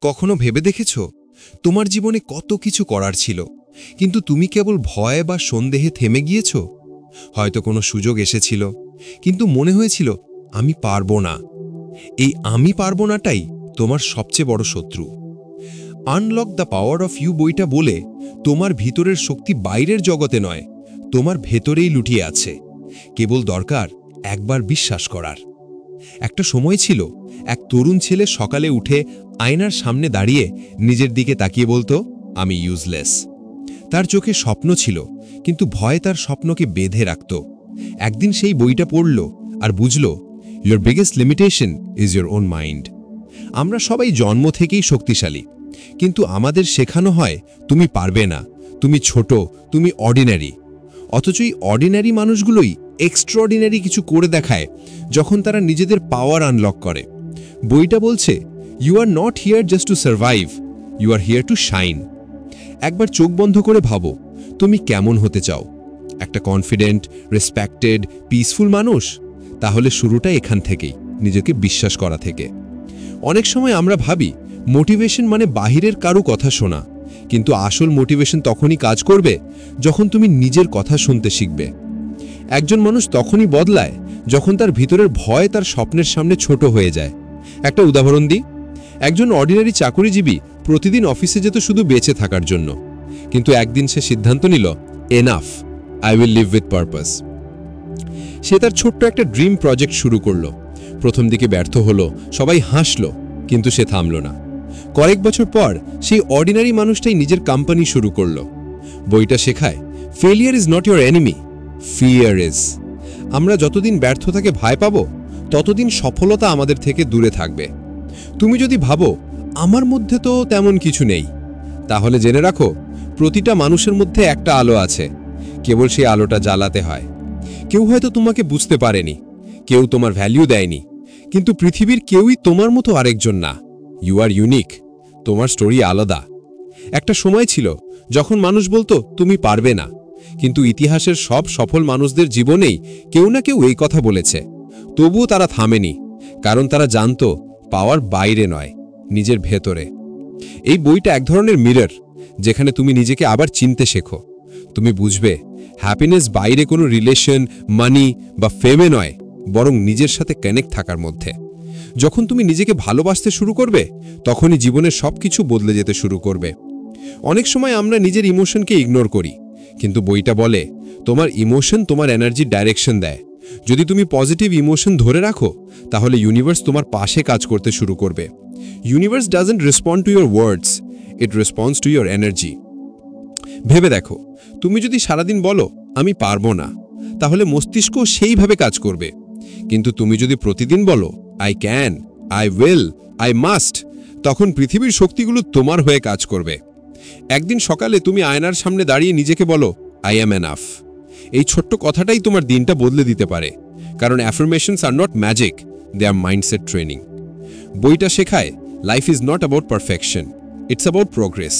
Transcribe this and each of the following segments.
কখনো ভেবে দেখেছ তোমার জীবনে কত কিছু করার ছিল, কিন্তু তুমি কেবল ভয় বা সন্দেহে থেমে গিয়েছ? হয়তো কোনো সুযোগ এসেছিল, কিন্তু মনে হয়েছিল আমি পারবো না। এই আমি পারবো নাটাই তোমার সবচেয়ে বড় শত্রু। Unlock the power of you বইটা বলে তোমার ভিতরের শক্তি বাইরের জগতে নয়, তোমার ভেতরেই লুটিয়ে আছে। কেবল দরকার একবার বিশ্বাস করার। একটা সময় ছিল, এক তরুণ ছেলে সকালে উঠে আয়নার সামনে দাঁড়িয়ে নিজের দিকে তাকিয়ে বলতো, আমি ইউজলেস। তার চোখে স্বপ্ন ছিল, কিন্তু ভয় তার স্বপ্নকে বেঁধে রাখত। একদিন সেই বইটা পড়ল আর বুঝল, your biggest limitation is your own mind. আমরা সবাই জন্ম থেকেই শক্তিশালী, কিন্তু আমাদের শেখানো হয় তুমি পারবে না, তুমি ছোট, তুমি অর্ডিনারি। অথচ এই অর্ডিনারি মানুষগুলোই এক্সট্রাঅর্ডিনারি কিছু করে দেখায় যখন তারা নিজেদের পাওয়ার আনলক করে। বইটা বলছে, you are not here just to survive, you are here to shine. একবার চোখ বন্ধ করে ভাবো, তুমি কেমন হতে চাও? একটা কনফিডেন্ট, রেসপেক্টেড, পিসফুল মানুষ? তাহলে শুরুটা এখান থেকেই, নিজেকে বিশ্বাস করা থেকে। অনেক সময় আমরা ভাবি মোটিভেশন মানে বাহিরের কারো কথা শোনা, কিন্তু আসল মোটিভেশন তখনই কাজ করবে যখন তুমি নিজের কথা শুনতে শিখবে। একজন মানুষ তখনই বদলায় যখন তার ভিতরের ভয় তার স্বপ্নের সামনে ছোট হয়ে যায়। একটা উদাহরণ দিই, একজন অর্ডিনারি চাকরিজীবী প্রতিদিন অফিসে যেত শুধু বেঁচে থাকার জন্য, কিন্তু একদিন সে সিদ্ধান্ত নিল, enough, I will live with purpose. সে তার ছোট্ট একটা ড্রিম প্রজেক্ট শুরু করলো। প্রথম দিকে ব্যর্থ হলো, সবাই হাসলো, কিন্তু সে থামল না। কয়েক বছর পর সেই অর্ডিনারি মানুষটাই নিজের কোম্পানি শুরু করলো। বইটা শেখায়, failure is not your enemy, fear is. আমরা যতদিন ব্যর্থতাকে ভয় পাবো, ততদিন সফলতা আমাদের থেকে দূরে থাকবে। তুমি যদি ভাবো আমার মধ্যে তো তেমন কিছু নেই, তাহলে জেনে রাখো, প্রতিটা মানুষের মধ্যে একটা আলো আছে, কেবল সেই আলোটা জ্বালাতে হয়। কেউ হয়তো তোমাকে বুঝতে পারেনি, কেউ তোমার ভ্যালু দেয়নি, কিন্তু পৃথিবীর কেউই তোমার মতো আরেকজন না। ইউ আর ইউনিক, তোমার স্টোরি আলাদা। একটা সময় ছিল যখন মানুষ বলতো তুমি পারবে না, কিন্তু ইতিহাসের সব সফল মানুষদের জীবনেই কেউ না কেউ এই কথা বলেছে। তবুও তারা থামেনি, কারণ তারা জানতো পাওয়ার বাইরে নয়, নিজের ভেতরে। এই বইটা এক ধরনের মিরর, যেখানে তুমি নিজেকে আবার চিনতে শেখো। তুমি বুঝবে হ্যাপিনেস বাইরে কোনো রিলেশন, মানি বা ফেমে নয়, বরং নিজের সাথে কানেক্ট থাকার মধ্যে। যখন তুমি নিজেকে ভালোবাসতে শুরু করবে, তখনই জীবনের সবকিছু বদলে যেতে শুরু করবে। অনেক সময় আমরা নিজের ইমোশনকে ইগনোর করি, কিন্তু বইটা বলে তোমার ইমোশন তোমার এনার্জির ডাইরেকশন দেয়। যদি তুমি পজিটিভ ইমোশন ধরে রাখো, তাহলে ইউনিভার্স তোমার পাশে কাজ করতে শুরু করবে। Universe doesn't respond to your words, it responds to your energy. ভেবে দেখো, তুমি যদি সারাদিন বলো আমি পারবো না, তাহলে মস্তিষ্ক সেইভাবে কাজ করবে। কিন্তু তুমি যদি প্রতিদিন বলো I can, I will, I must, তখন পৃথিবীর শক্তিগুলো তোমার হয়ে কাজ করবে। একদিন সকালে তুমি আয়নার সামনে দাঁড়িয়ে নিজেকে বলো, আই অ্যাম এনাফ। এই ছোট্ট কথাটাই তোমার দিনটা বদলে দিতে পারে, কারণ affirmations are not magic, they are mindset training. বইটা শেখায়, life is not about perfection, it's about progress.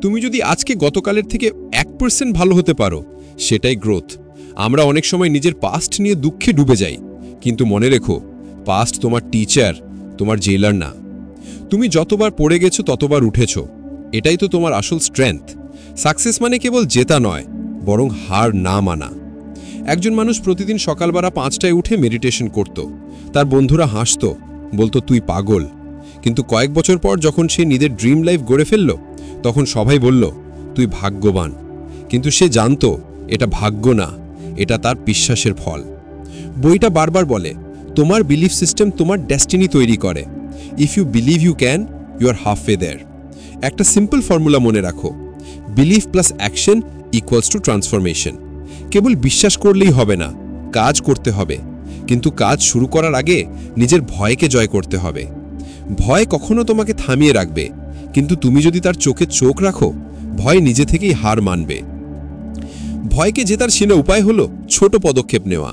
তুমি যদি আজকে গতকালের থেকে 1% ভালো হতে পারো, সেটাই গ্রোথ। আমরা অনেক সময় নিজের পাস্ট নিয়ে দুঃখে ডুবে যাই, কিন্তু মনে রেখো, পাস্ট তোমার টিচার, তোমার জেলার না। তুমি যতবার পড়ে গেছো ততবার উঠেছো, এটাই তো তোমার আসল স্ট্রেংথ। সাকসেস মানে কেবল জেতা নয়, বরং হার না মানা। একজন মানুষ প্রতিদিন সকালবেলা 5টায় উঠে মেডিটেশন করত। তার বন্ধুরা হাসত, বলতো তুই পাগল। কিন্তু কয়েক বছর পর যখন সে নিজের ড্রিম লাইফ গড়ে ফেলল, তখন সবাই বলল তুই ভাগ্যবান। কিন্তু সে জানতো এটা ভাগ্য না, এটা তার বিশ্বাসের ফল। বইটা বারবার বলে, তোমার বিলিফ সিস্টেম তোমার ডেস্টিনি তৈরি করে। If you believe you can, you are half way there. একটা সিম্পল ফর্মুলা মনে রাখো, belief plus action equals to transformation. কেবল বিশ্বাস করলেই হবে না, কাজ করতে হবে। কিন্তু কাজ শুরু করার আগে নিজের ভয়কে জয় করতে হবে। ভয় কখনো তোমাকে থামিয়ে রাখবে, কিন্তু তুমি যদি তার চোখে চোখ রাখো, ভয় নিজে থেকেই হার মানবে। ভয়কে জেতার সেরা উপায় হলো ছোট পদক্ষেপ নেওয়া।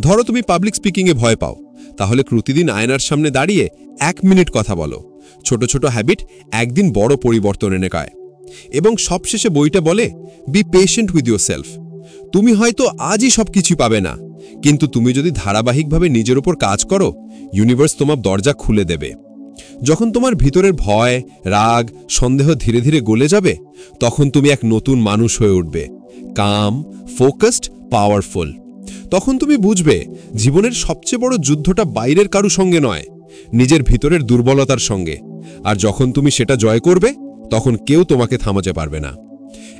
ধরো তুমি পাবলিক স্পিকিংয়ে ভয় পাও, তাহলে প্রতিদিন আয়নার সামনে দাঁড়িয়ে 1 মিনিট কথা বলো। ছোট ছোট হ্যাবিট একদিন বড় পরিবর্তন এনে দেয়। এবং সবশেষে বইটা বলে, বি পেশেন্ট উইথ ইয়োরসেলফ। তুমি হয়তো আজই সবকিছু পাবে না, কিন্তু তুমি যদি ধারাবাহিকভাবে নিজের উপর কাজ করো, ইউনিভার্স তোমার দরজা খুলে দেবে। যখন তোমার ভিতরের ভয়, রাগ, সন্দেহ ধীরে ধীরে গলে যাবে, তখন তুমি এক নতুন মানুষ হয়ে উঠবে, কাম, ফোকাসড, পাওয়ারফুল। তখন তুমি বুঝবে জীবনের সবচেয়ে বড় যুদ্ধটা বাইরের কারু সঙ্গে নয়, নিজের ভিতরের দুর্বলতার সঙ্গে। আর যখন তুমি সেটা জয় করবে, তখন কেউ তোমাকে থামাতে পারবে না।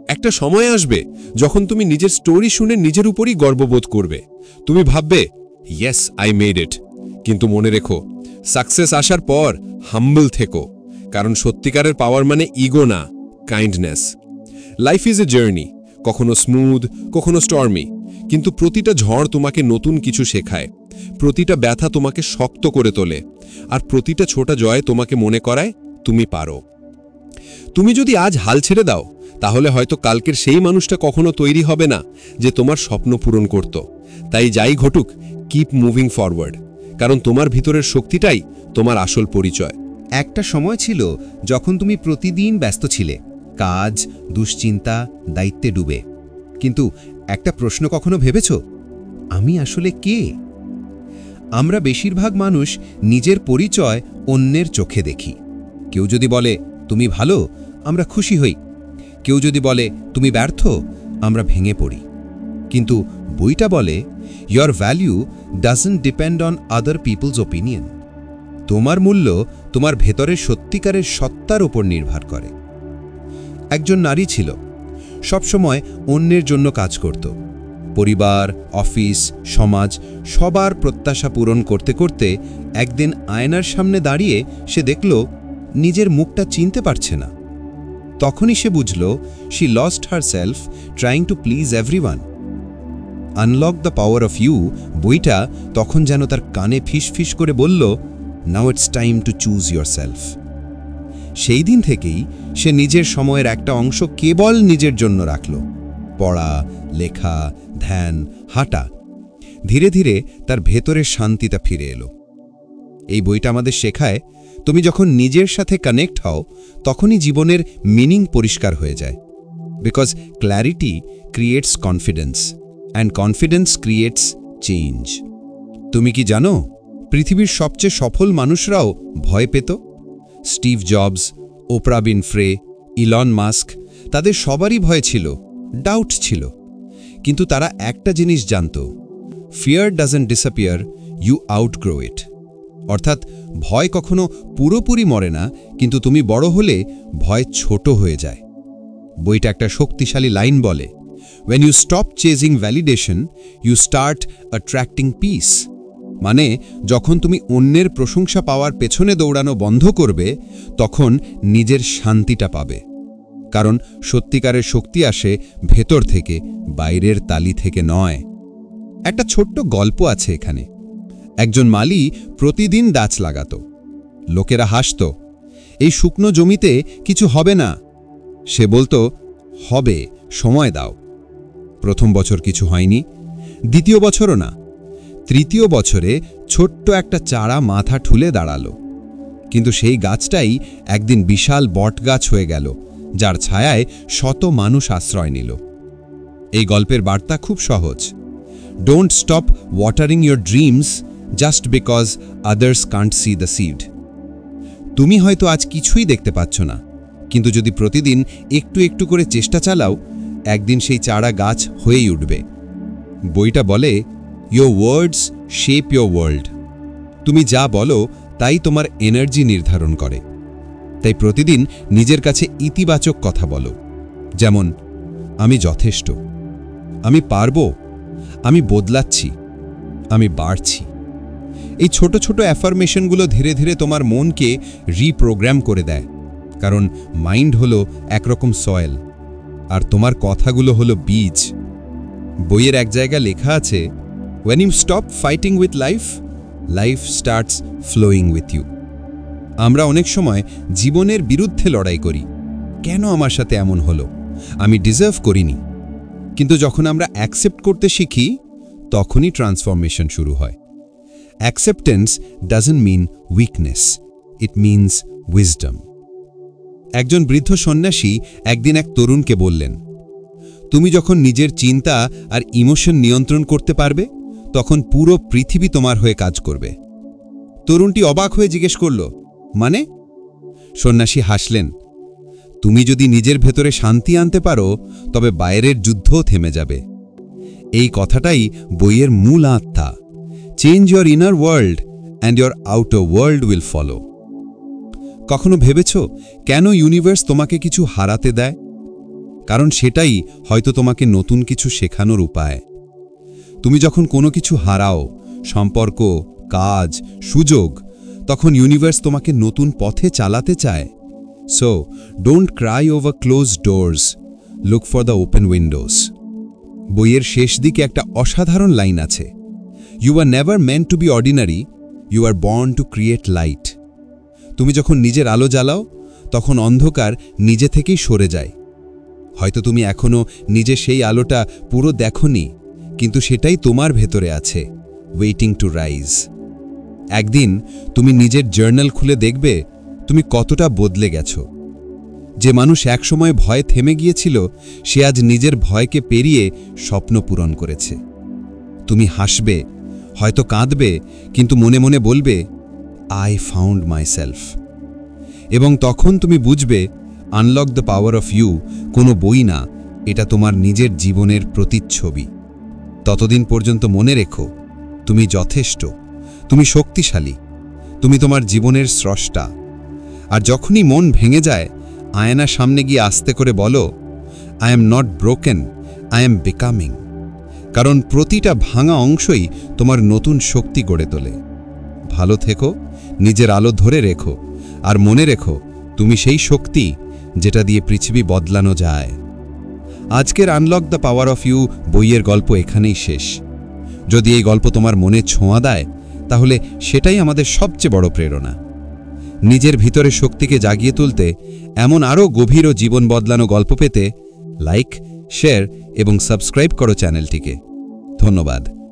একটা সময় আসবে যখন তুমি নিজের স্টোরি শুনে নিজের উপরই গর্ববোধ করবে। তুমি ভাববে, ইয়েস, আই মেড ইট। কিন্তু মনে রেখো, সাকসেস আসার পর হাম্বল থেকো, কারণ সত্যিকারের পাওয়ার মানে ইগো না, kindness. Life is a journey, কখনো স্মুথ, কখনো স্টর্মি, কিন্তু প্রতিটা ঝড় তোমাকে নতুন কিছু শেখায়, প্রতিটা ব্যথা তোমাকে শক্ত করে তোলে, আর প্রতিটা ছোটা জয় তোমাকে মনে করায় তুমি পারো। তুমি যদি আজ হাল ছেড়ে দাও, তাহলে হয়তো কালকের সেই মানুষটা কখনো তৈরি হবে না যে তোমার স্বপ্ন পূরণ করত। তাই যাই ঘটুক, কিপ মুভিং ফরওয়ার্ড, কারণ তোমার ভিতরের শক্তিটাই তোমার আসল পরিচয়। একটা সময় ছিল যখন তুমি প্রতিদিন ব্যস্ত ছিলে, কাজ, দুশ্চিন্তা, দায়িত্বে ডুবে। কিন্তু একটা প্রশ্ন কখনো ভেবেছ, আমি আসলে কে? আমরা বেশিরভাগ মানুষ নিজের পরিচয় অন্যের চোখে দেখি। কেউ যদি বলে তুমি ভালো, আমরা খুশি হই। কেউ যদি বলে তুমি ব্যর্থ, আমরা ভেঙে পড়ি। কিন্তু বইটা বলে, your value doesn't depend on other people's opinion. তোমার মূল্য তোমার ভেতরের সত্যিকারের সত্তার উপর নির্ভর করে। একজন নারী ছিল, সবসময় অন্যের জন্য কাজ করত। পরিবার, অফিস, সমাজ সবার প্রত্যাশা পূরণ করতে করতে একদিন আয়নার সামনে দাঁড়িয়ে সে দেখল নিজের মুখটা চিনতে পারছে না। তখনই সে বুঝল, she lost herself trying to please everyone. Unlock the power of you বইটা তখন যেন তার কানে ফিস করে বলল, now it's time to choose yourself. সেই দিন থেকেই সে নিজের সময়ের একটা অংশ কেবল নিজের জন্য রাখল। পড়া, লেখা, ধ্যান, হাঁটা। ধীরে ধীরে তার ভেতরের শান্তিটা ফিরে এলো। এই বইটা আমাদের শেখায়, তুমি যখন নিজের সাথে কানেক্ট হও, তখনই জীবনের মিনিং পরিষ্কার হয়ে যায়। Because clarity creates confidence, and confidence creates change. তুমি কি জানো, পৃথিবীর সবচেয়ে সফল মানুষরাও ভয় পেত? Steve Jobs, Oprah Winfrey, Elon Musk, তাদের সবারই ভয় ছিল, ডাউট ছিল। কিন্তু তারা একটা জিনিস জানত, ফিয়ার ডাজন্ট ডিসঅ্যাপিয়ার, ইউ আউটগ্রো ইট। অর্থাৎ ভয় কখনো পুরোপুরি মরে না, কিন্তু তুমি বড় হলে ভয় ছোট হয়ে যায়। বইটা একটা শক্তিশালী লাইন বলে, when you stop chasing validation, you start attracting peace। মানে যখন তুমি অন্যের প্রশংসা পাওয়ার পেছনে দৌড়ানো বন্ধ করবে, তখন নিজের শান্তিটা পাবে। কারণ সত্যিকারের শক্তি আসে ভেতর থেকে, বাইরের তালি থেকে নয়। একটা ছোট্ট গল্প আছে এখানে। একজন মালি প্রতিদিন গাছ লাগাত। লোকেরা হাসত, এই শুকনো জমিতে কিছু হবে না। সে বলতো, হবে, সময় দাও। প্রথম বছর কিছু হয়নি, দ্বিতীয় বছরও না। তৃতীয় বছরে ছোট্ট একটা চারা মাথা ঠুলে দাঁড়ালো। কিন্তু সেই গাছটাই একদিন বিশাল বটগাছ হয়ে গেল, যার ছায়ায় শত মানুষ আশ্রয় নিল। এই গল্পের বার্তা খুব সহজ, don't stop watering your dreams just because others can't see the seed. তুমি হয়তো আজ কিছুই দেখতে পাচ্ছ না, কিন্তু যদি প্রতিদিন একটু একটু করে চেষ্টা চালাও, একদিন সেই চারা গাছ হয়েই উঠবে। বইটা বলে, your words shape your world. তুমি যা বলো তাই তোমার এনার্জি নির্ধারণ করে। তাই প্রতিদিন নিজের কাছে ইতিবাচক কথা বলো, যেমন আমি যথেষ্ট, আমি পারবো, আমি বদলাচ্ছি, আমি বাড়ছি। এই ছোট ছোট অ্যাফার্মেশনগুলো ধীরে ধীরে তোমার মনকে রিপ্রোগ্রাম করে দেয়। কারণ মাইন্ড হলো একরকম সয়েল, আর তোমার কথাগুলো হলো বীজ। বইয়ের এক জায়গা লেখা আছে, when you stop fighting with life, life starts flowing with you। আমরা অনেক সময় জীবনের বিরুদ্ধে লড়াই করি, কেন আমার সাথে এমন হলো, আমি ডিজার্ভ করিনি। কিন্তু যখন আমরা অ্যাকসেপ্ট করতে শিখি, তখনই ট্রান্সফরমেশন শুরু হয়। Acceptance doesn't mean weakness, it means wisdom. একজন বৃদ্ধ সন্ন্যাসী একদিন এক তরুণকে বললেন, তুমি যখন নিজের চিন্তা আর ইমোশন নিয়ন্ত্রণ করতে পারবে, তখন পুরো পৃথিবী তোমার হয়ে কাজ করবে। তরুণটি অবাক হয়ে জিজ্ঞেস করল, মানে? সন্ন্যাসী হাসলেন। তুমি যদি নিজের ভেতরে শান্তি আনতে পারো তবে বাইরের যুদ্ধও থেমে যাবে। এই কথাটাই বইয়ের মূল আত্মা। Change your inner world and your outer world will follow. কখনো ভেবেছ কেন ইউনিভার্স তোমাকে কিছু হারাতে দেয়? কারণ সেটাই হয়তো তোমাকে নতুন কিছু শেখানোর উপায়। তুমি যখন কোনো কিছু হারাও, সম্পর্ক, কাজ, সুযোগ, তখন ইউনিভার্স তোমাকে নতুন পথে চালাতে চায়। So don't cry over closed doors, look for the open windows. বইয়ের শেষ দিকে একটা অসাধারণ লাইন আছে, you are never meant to be ordinary, you are born to create light. তুমি যখন নিজের আলো জ্বালাও তখন অন্ধকার নিজে থেকেই সরে যায়। হয়তো তুমি এখনও নিজে সেই আলোটা পুরো দেখোনি, কিন্তু সেটাই তোমার ভেতরে আছে, ওয়েটিং টু রাইজ। একদিন তুমি নিজের জার্নাল খুলে দেখবে তুমি কতটা বদলে গেছো। যে মানুষ একসময় ভয়ে থেমে গিয়েছিল সে আজ নিজের ভয়কে পেরিয়ে স্বপ্ন পূরণ করেছে। তুমি হাসবে, হয়তো কাঁদবে, কিন্তু মনে মনে বলবে, আই ফাউন্ড মাইসেলফ। এবং তখন তুমি বুঝবে unlock the power of you কোনো বই না, এটা তোমার নিজের জীবনের প্রতিচ্ছবি। ততদিন পর্যন্ত মনে রেখো, তুমি যথেষ্ট, তুমি শক্তিশালী, তুমি তোমার জীবনের স্রষ্টা। আর যখনই মন ভেঙে যায়, আয়নার সামনে গিয়ে আস্তে করে বলো, I am not broken, I am becoming. কারণ প্রতিটা ভাঙা অংশই তোমার নতুন শক্তি গড়ে তোলে। ভালো থেকো, নিজের আলো ধরে রেখো, আর মনে রেখো তুমি সেই শক্তি যেটা দিয়ে পৃথিবী বদলানো যায়। আজকের unlock the power of you বইয়ের গল্প এখানেই শেষ। যদি এই গল্প তোমার মনে ছোঁয়া দেয় তাহলে সেটাই আমাদের সবচেয়ে বড় প্রেরণা। নিজের ভিতরে শক্তিকে জাগিয়ে তুলতে এমন আরও গভীর ও জীবন বদলানো গল্প পেতে লাইক, শেয়ার এবং সাবস্ক্রাইব করো চ্যানেলটিকে। ধন্যবাদ।